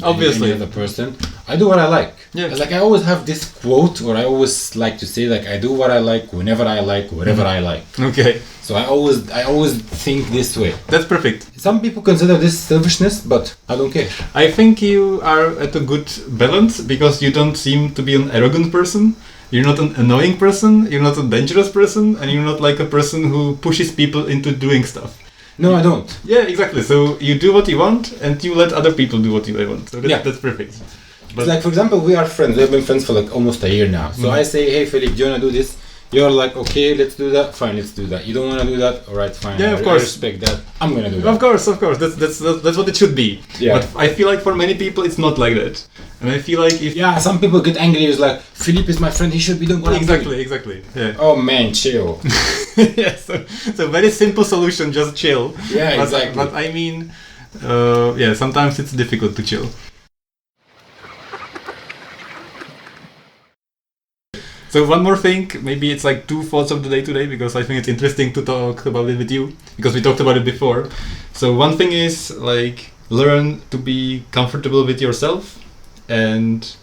person, I do what I like. Yeah. I always have this quote, or I always like to say, I do what I like, whenever I like, whatever I like. Okay. So I always think this way. That's perfect. Some people consider this selfishness, but I don't care. I think you are at a good balance because you don't seem to be an arrogant person. You're not an annoying person. You're not a dangerous person, and you're not like a person who pushes people into doing stuff. No, I don't. Yeah, exactly. So you do what you want, and you let other people do what you want. So that's perfect. But for example, we are friends. We've been friends for almost a year now. So I say, hey, Philip, do you want to do this? You're like, okay, let's do that. Fine, let's do that. You don't want to do that? All right, fine. Yeah, of course. I respect that. I'm gonna do that. Of course. That's what it should be. Yeah. But I feel like for many people, it's not like that. And I feel like some people get angry. It's like, Philip is my friend. He should be doing what I'm doing. Exactly. Yeah. Oh man, chill. Yeah. So very simple solution. Just chill. Yeah, exactly. But I mean, sometimes it's difficult to chill. So one more thing, maybe it's 2 thoughts of the day today, because I think it's interesting to talk about it with you, because we talked about it before. So one thing is learn to be comfortable with yourself and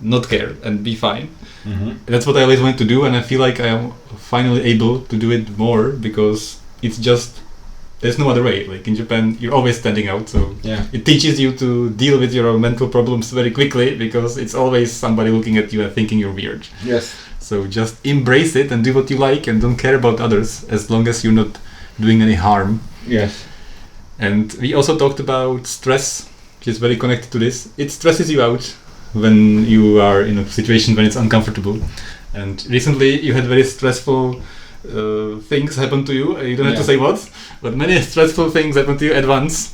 not care and be fine. Mm-hmm. That's what I always wanted to do, and I feel like I am finally able to do it more, because it's just, there's no other way. In Japan, you're always standing out, so it teaches you to deal with your mental problems very quickly, because it's always somebody looking at you and thinking you're weird. Yes. So just embrace it and do what you like and don't care about others, as long as you're not doing any harm. Yes. And we also talked about stress, which is very connected to this. It stresses you out when you are in a situation when it's uncomfortable. And recently you had very stressful things happen to you. You don't have to say what, but many stressful things happened to you at once.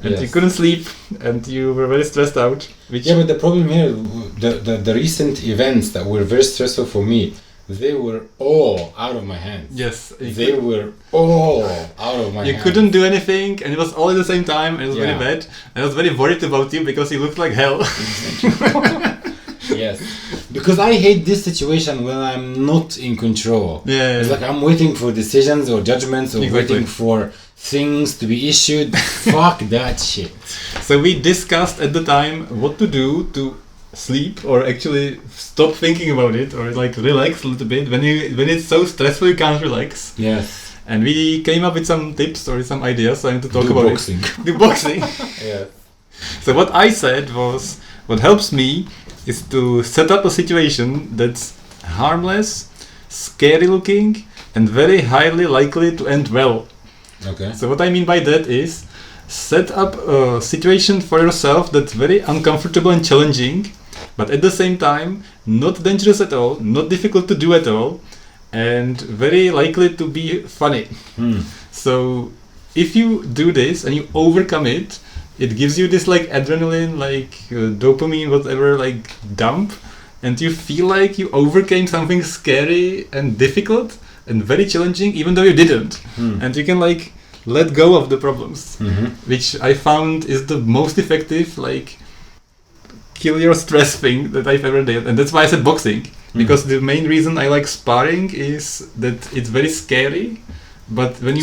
And you couldn't sleep, and you were very stressed out. But the problem here, the recent events that were very stressful for me, they were all out of my hands. Yes. They were all out of my hands. You couldn't do anything, and it was all at the same time, and it was very bad. I was very worried about you because you looked like hell. Yes. Because I hate this situation when I'm not in control. Yeah. It's like I'm waiting for decisions or judgments or waiting for things to be issued. Fuck that shit. So we discussed at the time what to do to sleep or actually stop thinking about it or like relax a little bit when it's so stressful you can't relax. Yes. And we came up with some tips or some ideas. So I need to talk about boxing. it. Do boxing. Yeah. So what I said was, what helps me is to set up a situation that's harmless, scary looking, and very highly likely to end well. Okay. So what I mean by that is set up a situation for yourself that's very uncomfortable and challenging, but at the same time not dangerous at all, not difficult to do at all, and very likely to be funny. So if you do this and you overcome it, it gives you this like adrenaline, like dopamine, whatever, like dump, and you feel like you overcame something scary and difficult and very challenging, even though you didn't. And you can like let go of the problems, which I found is the most effective, like kill your stress thing that I've ever did. And that's why I said boxing, because the main reason I like sparring is that it's very scary. But when you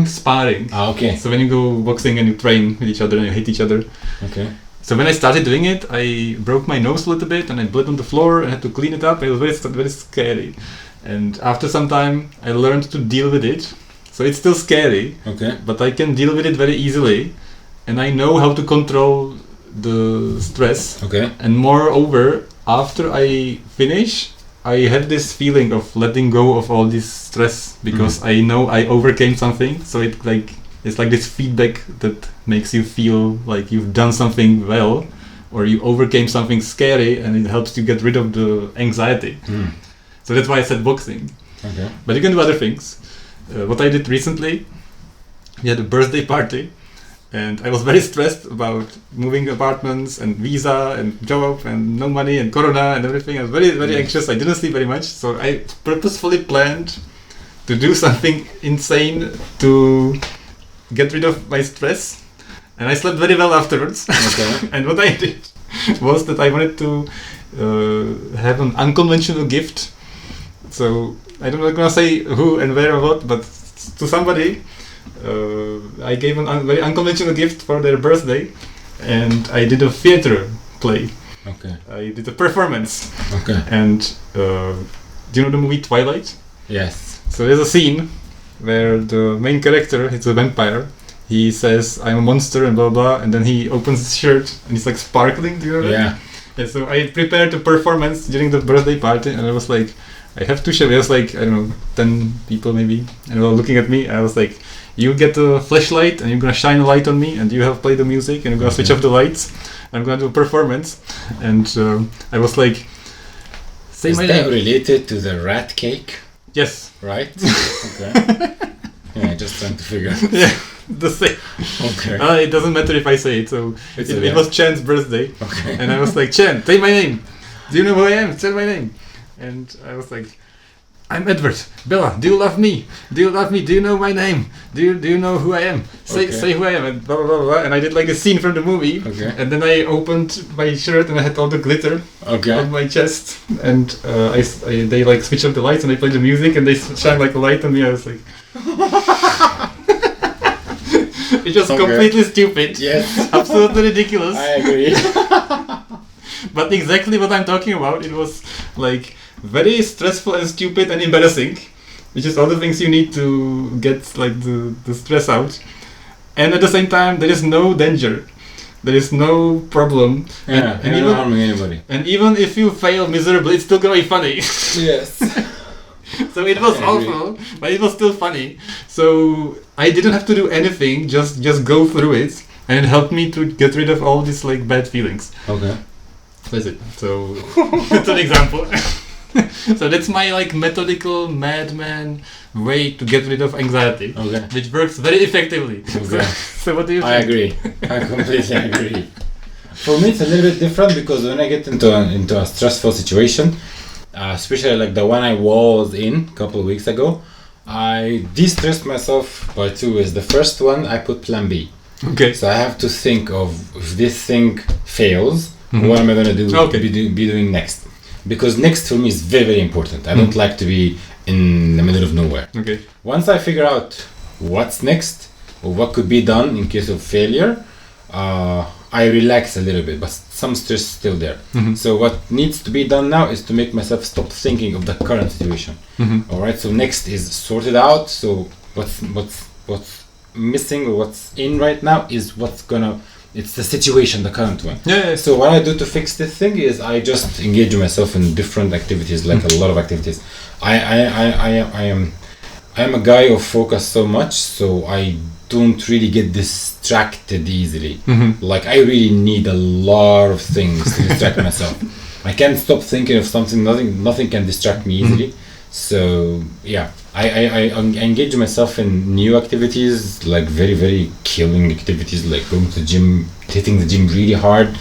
sparring. Ah, okay. So when you go boxing and you train with each other and you hit each other. Okay. So when I started doing it, I broke my nose a little bit and I bled on the floor and had to clean it up. It was very scary. And after some time, I learned to deal with it. So it's still scary. Okay. But I can deal with it very easily, and I know how to control the stress. Okay. And moreover, after I finish, I have this feeling of letting go of all this stress because I know I overcame something. So it's like this feedback that makes you feel like you've done something well, or you overcame something scary, and it helps you get rid of the anxiety. So that's why I said boxing. Okay. But you can do other things. What I did recently, we had a birthday party, and I was very stressed about moving apartments and visa and job and no money and corona and everything. I was very, very anxious. I didn't sleep very much, so I purposefully planned to do something insane to get rid of my stress, and I slept very well afterwards. Okay. And what I did was that I wanted to have an unconventional gift. So I'm not gonna say who and where or what, but to somebody I gave a very unconventional gift for their birthday, and I did a theater play. Okay. I did a performance. Okay. And do you know the movie Twilight? Yes. So there's a scene where the main character, it's a vampire, he says, "I'm a monster," and blah blah, and then he opens his shirt and it's like sparkling. Do you know that? Yeah. Yeah. So I prepared a performance during the birthday party, and I was like, I have to show. It was like, I don't know, 10 people maybe, and they were looking at me. I was like, you get a flashlight and you're gonna shine a light on me, and you have play the music, and you're gonna switch off the lights. I'm gonna do a performance, and I was like, say Is my that name. related to the rat cake? Yes. Right. Okay. Yeah, just trying to figure. Yeah, the same. Okay. It doesn't matter if I say it. So It's it okay. was Chan's birthday, Okay. and I was like, Chan, say my name. Do you know who I am? Say my name. And I was like, I'm Edward. Bella, do you love me? Do you love me? Do you know my name? Do you know who I am? Say who I am, and blah blah blah blah. And I did like a scene from the movie. Okay. And then I opened my shirt and I had all the glitter on my chest. And they like switch off the lights and they play the music and they shine like a light on me. I was like, it's just completely stupid. Yes. Absolutely ridiculous. I agree. But exactly what I'm talking about. It was like very stressful and stupid and embarrassing, which is all the things you need to get like the stress out. And at the same time, there is no danger. There is no problem. Yeah, and you're not harming anybody. And even if you fail miserably, it's still gonna be funny. Yes. So it was awful, but it was still funny. So I didn't have to do anything, just go through it, and it helped me to get rid of all these like bad feelings. Okay. That's it. So that's an example. So that's my like methodical madman way to get rid of anxiety, Okay. which works very effectively. Okay. So what do you think? I agree. I completely agree. For me, it's a little bit different because when I get into a stressful situation, especially like the one I was in a couple of weeks ago, I de-stressed myself by 2 ways. The first one, I put plan B. Okay. So I have to think of if this thing fails, what am I going to do? Be doing next? Because next for me is very, very important. I don't like to be in the middle of nowhere. Okay. Once I figure out what's next or what could be done in case of failure, I relax a little bit, but some stress is still there. So what needs to be done now is to make myself stop thinking of the current situation. All right. So next is sorted out. So what's missing or what's in right now is it's the situation, the current one. Yeah. So what I do to fix this thing is I just engage myself in different activities, like a lot of activities. I am a guy of focus so much, so I don't really get distracted easily. Like I really need a lot of things to distract myself. I can't stop thinking of something. Nothing can distract me easily. So yeah, I engage myself in new activities, like very, very killing activities, like going to the gym, hitting the gym really hard,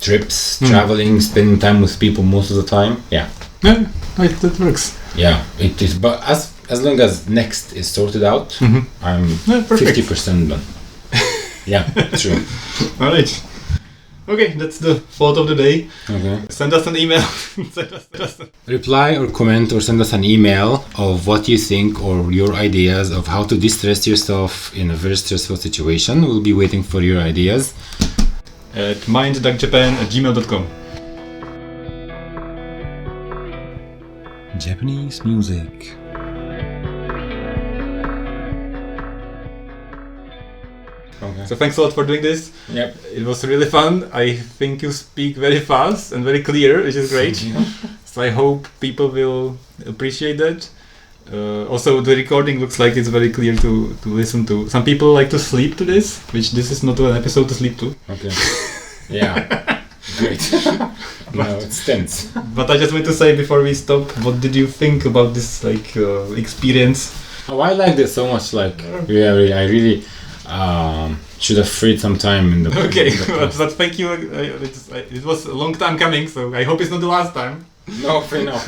trips, traveling, spending time with people most of the time. Yeah, Right, that works. Yeah, it is. But as long as next is sorted out, I'm 50% done. Yeah, true. All right. Okay, that's the thought of the day. Okay. Send us an email. Reply or comment or send us an email of what you think or your ideas of how to distress yourself in a very stressful situation. We'll be waiting for your ideas. At mind.japan@gmail.com. Japanese music. Okay. So thanks a lot for doing this. Yep. It was really fun. I think you speak very fast and very clear, which is great. So I hope people will appreciate that. Also, the recording looks like it's very clear to listen to. Some people like to sleep to this, which this is not an episode to sleep to. Okay. Yeah. Great. No, it's tense. But I just want to say before we stop, what did you think about this experience? Oh, I liked it so much. Like, yeah, I really should have freed some time in the. Okay, but thank you. It was a long time coming, so I hope it's not the last time. No, fair enough.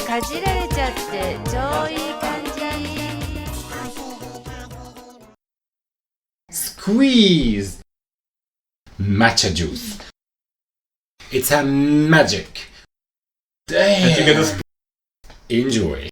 かじられちゃって超いい感じ。 Squeeze matcha juice. It's a magic. Damn. And you get a Enjoy.